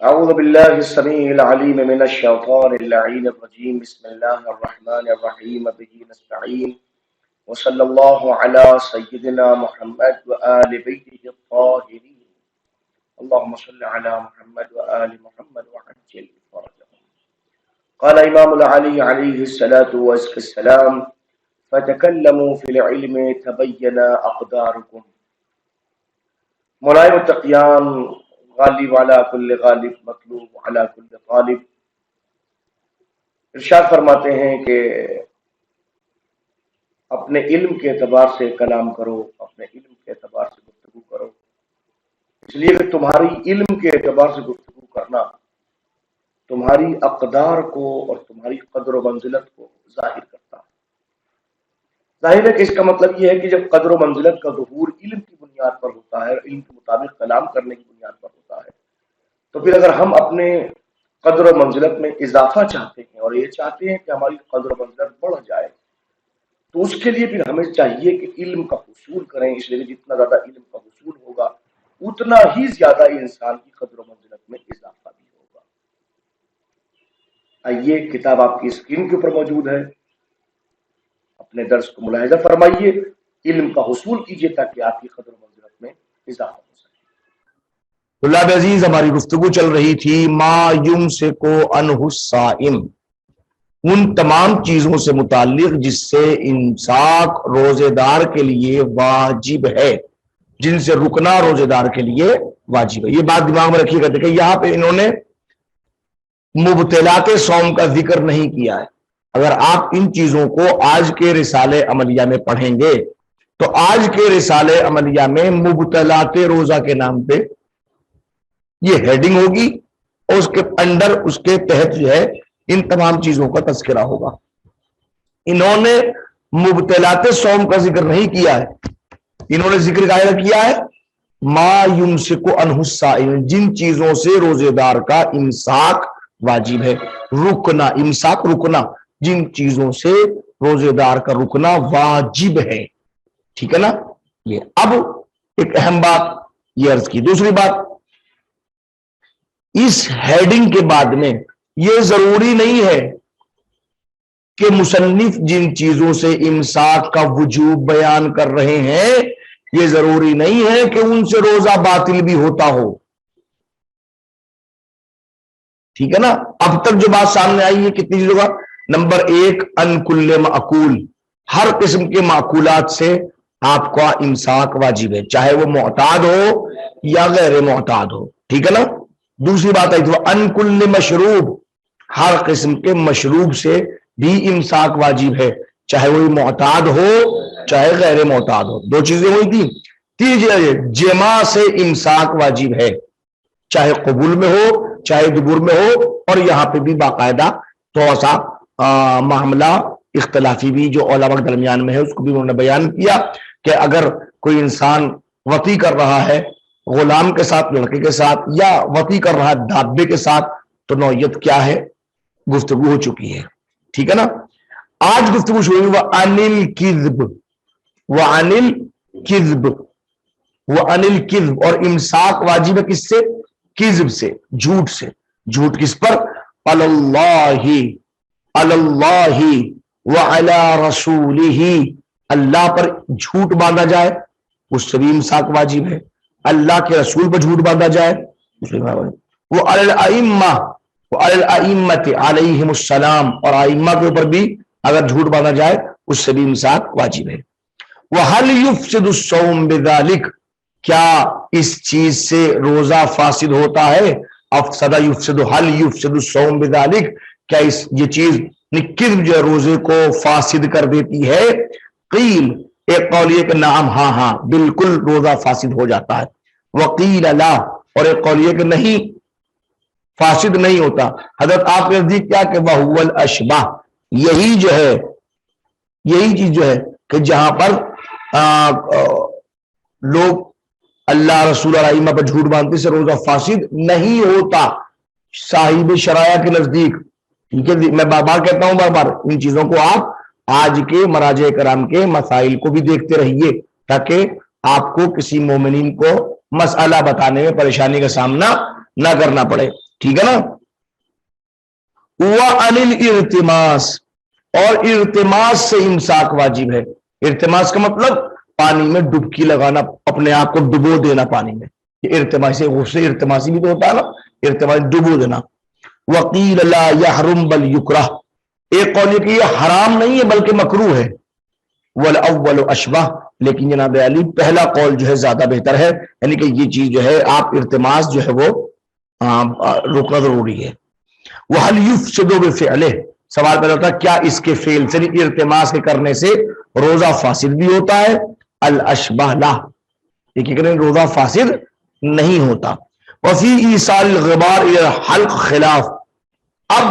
أعوذ بالله السميع العليم من الشيطان اللعين الرجيم. بسم الله الرحمن الرحيم. به نستعين. وصلى الله على سيدنا محمد وآل بيته الطاهرين. اللهم صل على محمد وآل محمد وعجل فرجهم. قال إمام العلي عليه الصلاة والسلام: فتكلموا في العلم تبين أقداركم. ملائم التقیان، غالب علی کل غالب، مطلوب علی کل طالب، ارشاد فرماتے ہیں کہ اپنے علم کے اعتبار سے کلام کرو، اپنے علم کے اعتبار سے گفتگو کرو، اس لیے کہ تمہاری علم کے اعتبار سے گفتگو کرنا تمہاری اقدار کو اور تمہاری قدر و منزلت کو ظاہر کرتا ہے۔ ظاہر ہے کہ اس کا مطلب یہ ہے کہ جب قدر و منزلت کا ظہور علم کی بنیاد پر ہوتا ہے، علم کے مطابق کلام کرنے کی بنیاد پر ہوتا ہے، تو پھر اگر ہم اپنے قدر و منزلت میں اضافہ چاہتے ہیں اور یہ چاہتے ہیں کہ ہماری قدر و منزلت بڑھ جائے، تو اس کے لیے پھر ہمیں چاہیے کہ علم کا حصول کریں، اس لیے جتنا زیادہ علم کا حصول ہوگا اتنا ہی زیادہ انسان کی قدر و منزلت میں اضافہ بھی ہوگا۔ آئیے، کتاب آپ کی اسکرین کے اوپر موجود ہے، اپنے درس کو ملاحظہ فرمائیے، علم کا حصول کیجیے تاکہ آپ کی قدر و منزلت میں اضافہ ہو سکے۔ طلاب عزیز، ہماری گفتگو چل رہی تھی ما یمسک عنہ الصائم، ان تمام چیزوں سے متعلق جس سے امساک روزے دار کے لیے واجب ہے، جن سے رکنا روزے دار کے لیے واجب ہے۔ یہ بات دماغ میں رکھیے گا کہ یہاں پہ انہوں نے مبطلات صوم کا ذکر نہیں کیا ہے۔ اگر آپ ان چیزوں کو آج کے رسالے عملیہ میں پڑھیں گے تو آج کے رسالے عملیہ میں مبطلات روزہ کے نام پہ یہ ہیڈنگ ہوگی اور اس کے انڈر، اس کے تحت جو ہے ان تمام چیزوں کا تذکرہ ہوگا۔ انہوں نے مبطلات صوم کا ذکر نہیں کیا ہے، انہوں نے ذکر کیا ہے ما یمسک عنہ الصائم، جن چیزوں سے روزے دار کا امساک واجب ہے، رکنا، امساک رکنا، جن چیزوں سے روزے دار کا رکنا واجب ہے، ٹھیک ہے نا۔ یہ اب ایک اہم بات یہ عرض کی۔ دوسری بات، اس ہیڈنگ کے بعد میں یہ ضروری نہیں ہے کہ مصنف جن چیزوں سے امساک کا وجوب بیان کر رہے ہیں یہ ضروری نہیں ہے کہ ان سے روزہ باطل بھی ہوتا ہو، ٹھیک ہے نا۔ اب تک جو بات سامنے آئی ہے کتنی چیزوں کا؟ نمبر 1، ان کل معقول، ہر قسم کے معقولات سے آپ کا امساک واجب ہے، چاہے وہ معتاد ہو یا غیر معتاد ہو، ٹھیک ہے نا۔ دوسری بات آئی تھی ان کل مشروب، ہر قسم کے مشروب سے بھی امساک واجب ہے، چاہے وہ معتاد ہو چاہے غیر معتاد ہو، دو چیزیں ہوئی تھی۔ تیسری، جماع سے امساک واجب ہے، چاہے قبول میں ہو چاہے دبر میں ہو، اور یہاں پہ بھی باقاعدہ تھوڑا سا معاملہ اختلافی بھی جو علماء کے درمیان میں ہے اس کو بھی انہوں نے بیان کیا کہ اگر کوئی انسان وطی کر رہا ہے غلام کے ساتھ، لڑکے کے ساتھ، یا وطی کر رہا ہے دابے کے ساتھ، تو نوعیت کیا ہے، گفتگو ہو چکی ہے، ٹھیک ہے نا۔ آج گفتگو شروع ہوئی وَعَنِ الْكِذْبِ، وَعَنِ الْكِذْبِ، وَعَنِ الْكِذْبِ، اور امساک واجب ہے کس سے؟ کذب سے، جھوٹ سے۔ جھوٹ کس پر؟ علی اللہ، علی اللہ وعلی رسولہ، اللہ پر جھوٹ باندھا جائے اس سے بھی امساک واجب ہے، اللہ کے رسول پر جھوٹ باندھا جائے اس سے بھی واجب۔ وہ علی الائمہ، وعلی الائمۃ علیہم السلام، اور ائمہ کے اوپر بھی اگر جھوٹ باندھا جائے اس سے بھی امساک واجب ہے۔ وَهَلْ يُفْسِدُ الصَّوْمُ بِذَلِكَ، کیا اس چیز سے روزہ فاسد ہوتا ہے؟ افسد یفسد، هل يفسد الصوم بذلك، کیا یہ چیز کذب جو روزے کو فاسد کر دیتی ہے؟ قیل، ایک قول یہ کہ نعم، ہاں ہاں بالکل روزہ فاسد ہو جاتا ہے، وقیل لا، اور ایک قول یہ کہ نہیں فاسد نہیں ہوتا۔ حضرت آپ کے نزدیک کیا کہ وَهُوَ الْأَشْبَهُ، یہی جو ہے، یہی چیز جو ہے کہ جہاں پر لوگ اللہ رسول اور ائمہ پر جھوٹ باندھنے سے روزہ فاسد نہیں ہوتا صاحب شرائع کے نزدیک، ٹھیک ہے۔ میں بار بار کہتا ہوں، بار بار ان چیزوں کو آپ آج کے مراجع کرام کے مسائل کو بھی دیکھتے رہیے تاکہ آپ کو کسی مومنین کو مسئلہ بتانے میں پریشانی کا سامنا نہ کرنا پڑے۔ ٹھیک ہے نا. وَعَنِ الْإِرْتِمَاسِ، اور ارتماس سے امساک واجب ہے. ارتماس کا مطلب پانی میں ڈبکی لگانا، اپنے آپ کو ڈبو دینا پانی میں. یہ ارتماسی، غسل ارتماسی بھی تو ہوتا ہے نا، ارتماسی ڈبو دینا. وَقِيلَ لَا يَحْرُمْ بَلْ يُكْرَهُ، ایک قول یہ کہ یہ حرام نہیں ہے بلکہ مکروہ ہے. وَالْأَوَّلُ أَشْبَهُ، لیکن جناب علی پہلا قول جو ہے زیادہ بہتر ہے، یعنی کہ یہ چیز جو ہے آپ ارتماس جو ہے وہ رکنا ضروری ہے. وَهَلْ يُفْسِدُ بِفِعْلِهِ، سوال پیدا ہوتا ہے کیا اس کے فعل سے، ارتماس کے کرنے سے روزہ فاسد بھی ہوتا ہے؟ الاشبہ لا، لیکن روزہ فاسد نہیں ہوتا. وفی ایصال الغبار الی الحلق خلاف، اب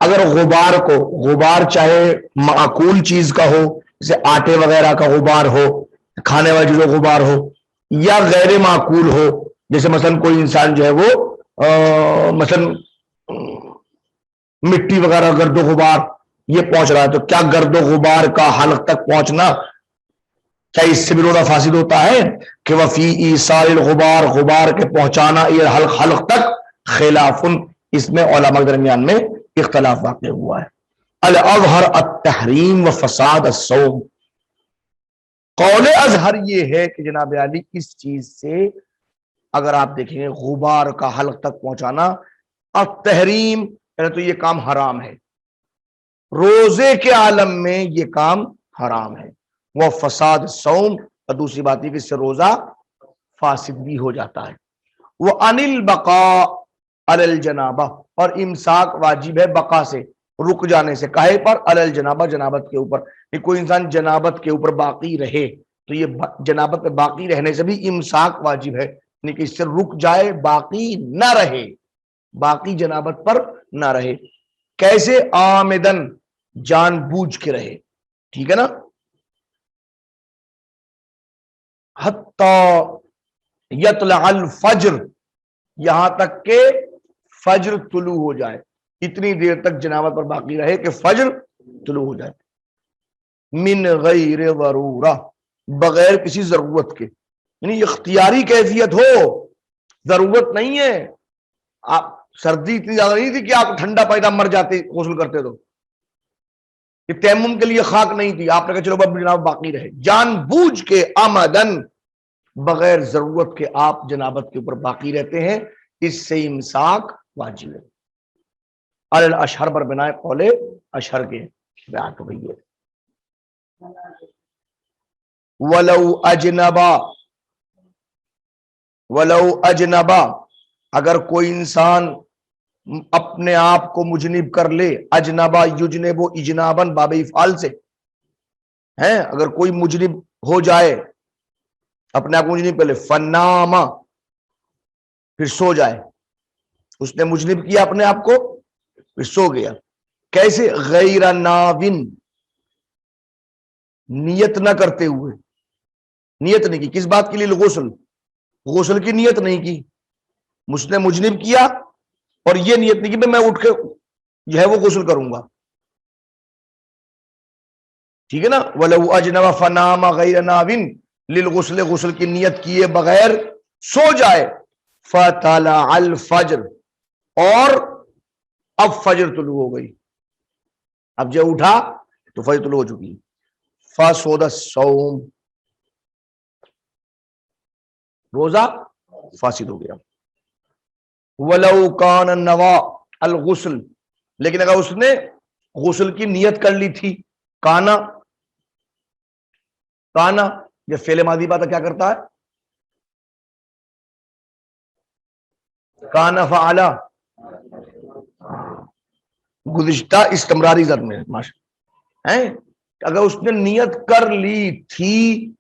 اگر غبار کو، غبار چاہے معقول چیز کا ہو جیسے آٹے وغیرہ کا غبار ہو، کھانے والی چیزوں غبار ہو، یا غیر معقول ہو جیسے مثلا کوئی انسان جو ہے وہ مثلا مٹی وغیرہ گرد و غبار یہ پہنچ رہا ہے، تو کیا گرد و غبار کا حلق تک پہنچنا کیا اس سے بھی روزہ فاسد ہوتا ہے؟ کہ وفی ایصال الغبار، غبار کے پہنچانا یہ حلق، حلق تک خلاف، اس میں علماء کے درمیان میں اختلاف واقع ہوا ہے. الاظہر التحریم و فساد الصوم، قول اظہر یہ ہے کہ جناب علی اس چیز سے اگر آپ دیکھیں گے غبار کا حلق تک پہنچانا التحریم، تو یہ کام حرام ہے، روزے کے عالم میں یہ کام حرام ہے. وہ فساد صوم، اور دوسری بات یہ کہ اس سے روزہ فاسد بھی ہو جاتا ہے. وہ انل بقاء علی الجنابہ، اور امساک واجب ہے بقا سے، رک جانے سے، کہے پر علی الجنابہ، جنابت کے اوپر. کہ کوئی انسان جنابت کے اوپر باقی رہے تو یہ جنابت پہ باقی رہنے سے بھی امساک واجب ہے، یعنی کہ اس سے رک جائے، باقی نہ رہے، باقی جنابت پر نہ رہے. کیسے؟ آمدن، جان بوجھ کے رہے. ٹھیک ہے نا. حتی یطلع الفجر، یہاں تک کہ فجر طلوع ہو جائے، اتنی دیر تک جنابت پر باقی رہے کہ فجر طلوع ہو جائے. من غیر ضرورہ، بغیر کسی ضرورت کے، یعنی اختیاری کیفیت ہو، ضرورت نہیں ہے. آپ سردی اتنی زیادہ نہیں تھی کہ آپ ٹھنڈا پیدا مر جاتے غسل کرتے، تو کہ تیمم کے لیے خاک نہیں تھی، آپ نے کہا چلو اب جناب باقی رہے، جان بوجھ کے آمدن، بغیر ضرورت کے آپ جنابت کے اوپر باقی رہتے ہیں، اس سے امساک واجب ہے. الاشہر پر بنا قول اشہر کے بیان ہو گئی ہے. ولو اجنبا، اگر کوئی انسان اپنے آپ کو مجنب کر لے، اجنبا یجنب اجنابن باب افعال سے ہیں، اگر کوئی مجنب ہو جائے، اپنے آپ کو مجنب کر لے، فناما، پھر سو جائے، اس نے مجنب کیا اپنے آپ کو پھر سو گیا. کیسے؟ غیر ناون، نیت نہ کرتے ہوئے، نیت نہیں کی، کس بات کے لیے؟ غسل، غسل کی نیت نہیں کی، اس نے مجنب کیا اور یہ نیت نہیں کہ میں اٹھ کے جو ہے وہ غسل کروں گا. ٹھیک ہے نا. وَلَوْ أَجْنَبَ فَنَامَ غَيْرَ نَاوٍ لِلْغُسْلِ، غسل کی نیت کیے بغیر سو جائے، فَطَلَعَ الْفَجْرِ، اور اب فجر طلوع ہو گئی، اب جب اٹھا تو فجر طلوع ہو چکی، فَسَدَ الصَّوْمُ، روزہ فاسد ہو گیا. وَلَوْ كَانَ النَّوَى الْغُسْلِ، لیکن اگر اس نے غسل کی نیت کر لی تھی، کانا، کانا جب فعل ماضی بات کیا کرتا ہے؟ کانا فعلا، گزشتہ استمراری ضرب میں ہیں. اگر اس نے نیت کر لی تھی،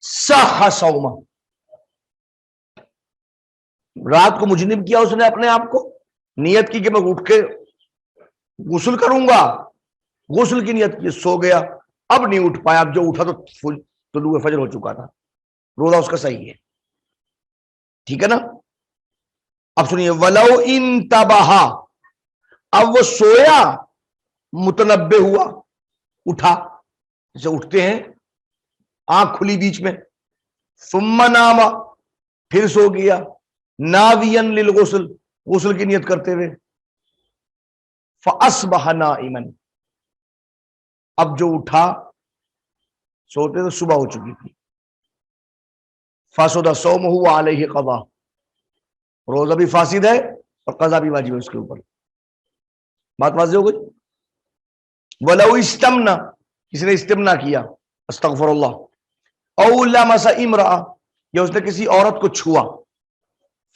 صح صومہ، رات کو مجنب کیا اس نے اپنے آپ کو، نیت کی کہ میں اٹھ کے غسل کروں گا، غسل کی نیت کی، سو گیا، اب نہیں اٹھ پایا، اب جو اٹھا تو طلوع فجر ہو چکا تھا، روزہ اس کا صحیح ہے. ٹھیک ہے نا. اب سنیے، ولو انتبہ، اب وہ سویا، متنبہ ہوا، اٹھا، جیسے اٹھتے ہیں آنکھ کھلی بیچ میں، ثم نام، پھر سو گیا، ناوین للغسل، غسل کی نیت کرتے ہوئے، فاصبح نائما، اب جو اٹھا، سوتے تو صبح ہو چکی تھی، فاسد صومہ وعلیہ قضا، روزہ بھی فاسد ہے اور قضا بھی واجب ہے اس کے اوپر. بات واضح ہو گئی. ولو استمنا، کسی نے استمنا کیا، استغفر اللہ، او لمس امرأ، یا اس نے کسی عورت کو چھوا،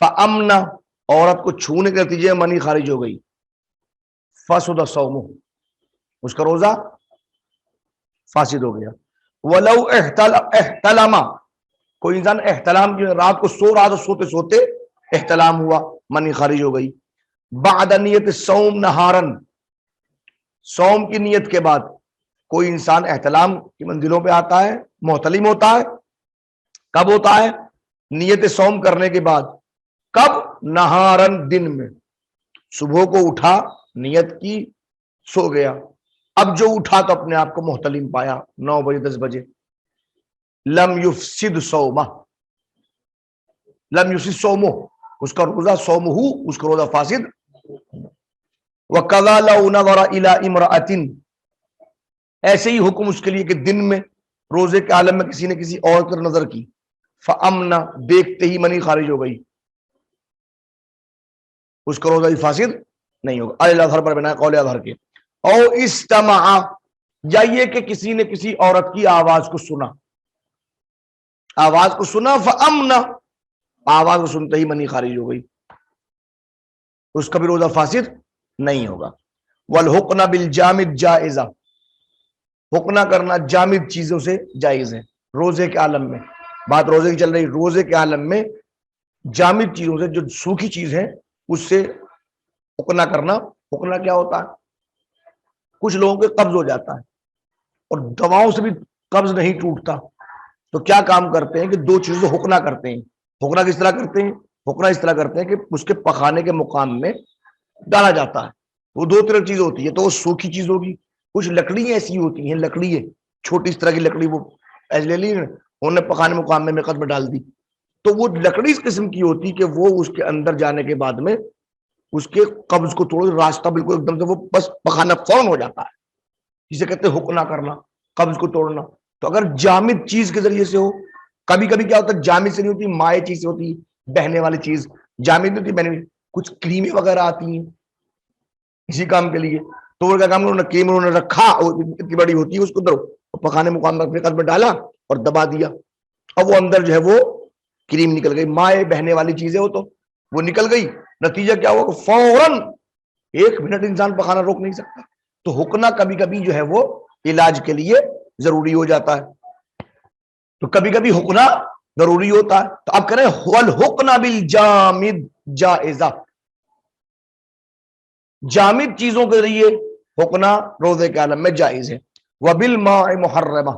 فامنا، عورت کو چھونے کے نتیجے میں منی خارج ہو گئی، فاسد صومہ، اس کا روزہ فاسد ہو گیا. ولو احتلم، کوئی انسان احتلام جو رات کو سو رہا تو سوتے سوتے احتلام ہوا، منی خارج ہو گئی. بعد نیت الصوم نہارن، صوم کی نیت کے بعد کوئی انسان احتلام کی منزلوں پہ آتا ہے، محتلم ہوتا ہے، کب ہوتا ہے؟ نیت صوم کرنے کے بعد. کب؟ نہارن، دن میں، صبح کو اٹھا، نیت کی، سو گیا، اب جو اٹھا تو اپنے آپ کو محتلم پایا 9 بجے 10 بجے، لم یفسد صومہ، لم یفسد صومہ، اس کا روزہ صومہ، اس کا روزہ فاسد. وَقَضَى لَوْ نَظَرَ إِلَىٰ امْرَأَةٍ، ایسے ہی حکم اس کے لیے کہ دن میں روزے کے عالم میں کسی نے کسی عورت پر نظر کی، فَأَمْنَا، دیکھتے ہی منی خارج ہو گئی، اس کا روزہ بھی فاسد نہیں ہوگا. اظہر پر بنا قول اظہر کے. او استمع، یا یہ کہ کسی نے کسی عورت کی آواز کو سنا، آواز کو سنا، فَأَمْنَا، آواز کو سنتے ہی منی خارج ہو گئی، اس کا بھی روزہ فاسد نہیں ہوگا. وَالْحُقْنَ بِالْجَامِدْ جائزہ، حقنہ کرنا جامد چیزوں سے جائز ہے روزے کے عالم میں. بات روزے کی چل رہی، روزے کے عالم میں جامد چیزوں سے، جو سوکھی چیز ہے اس سے حقنہ کرنا. حقنہ کیا ہوتا ہے؟ کچھ لوگوں کے قبض ہو جاتا ہے اور دواؤں سے بھی قبض نہیں ٹوٹتا، تو کیا کام کرتے ہیں کہ 2 چیزوں سے حقنہ کرتے ہیں. حقنہ کس طرح کرتے ہیں؟ حقنہ اس طرح کرتے ہیں کہ اس کے پکانے کے مقام میں ڈالا جاتا ہے. وہ 2 طرح چیز ہوتی ہے، تو وہ سوکھی چیز ہوگی، کچھ لکڑی ایسی ہوتی ہیں، لکڑی ہے چھوٹی اس طرح کی لکڑی، وہ ایسے لے لی انہوں نے پکانے مقام میں مرقت میں ڈال دی، تو وہ لکڑی اس قسم کی ہوتی کہ وہ اس کے اندر جانے کے بعد میں اس کے قبض کو توڑ راستہ بالکل ایک دم سے وہ بس پکانا فوراً ہو جاتا ہے، جسے کہتے ہیں حقنہ کرنا، قبض کو توڑنا. تو اگر جامد چیز کے ذریعے سے ہو، کبھی کبھی کیا ہوتا ہے جامد سے نہیں ہوتی، مائع چیز سے ہوتی، بہنے والی چیز، جامد نہیں ہوتی، بہنے والی، کچھ کریمیں وغیرہ آتی ہیں اسی کام کے لیے، تو وہ کیا کام انہوں نے کریم انہوں نے رکھا، اتنی بڑی ہوتی ہے، اس کو اندر پکانے مقام میں قد میں ڈالا اور دبا دیا، اب وہ اندر جو ہے وہ کریم نکل گئی، مائع بہنے والی چیزیں ہو تو وہ نکل گئی، نتیجہ کیا ہوا کہ فوراً 1 منٹ انسان پکانا روک نہیں سکتا. تو حقنہ کبھی کبھی جو ہے وہ علاج کے لیے ضروری ہو جاتا ہے، تو کبھی کبھی حقنہ ضروری ہوتا ہے. تو اب کریں والحقنہ بالجامد جائزہ، جامد چیزوں کے ذریعے حقنہ روزے کے عالم میں جائز ہے. وبالماء محرمہ،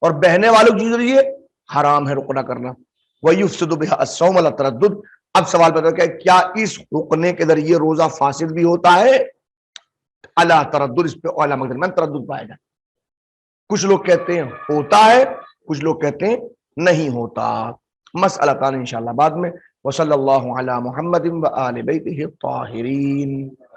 اور بہنے والوں کی چیزوں کے ذریعے حرام ہے رقنہ کرنا. وَيُفْسِدُ بِهَا الصَّوْمَ عَلَى التَّرَدُّدِ، اب سوال پیدا کہ کیا اس رکنے کے ذریعے روزہ فاسد بھی ہوتا ہے؟ علی تردد، اس پہ علماء کے درمیان تردد پایا جائے. کچھ لوگ کہتے ہیں ہوتا ہے، کچھ لوگ کہتے ہیں نہیں ہوتا. مسئلہ تان انشاءاللہ بعد میں. وصلی اللہ علی محمد وآل بیتہ الطاہرین.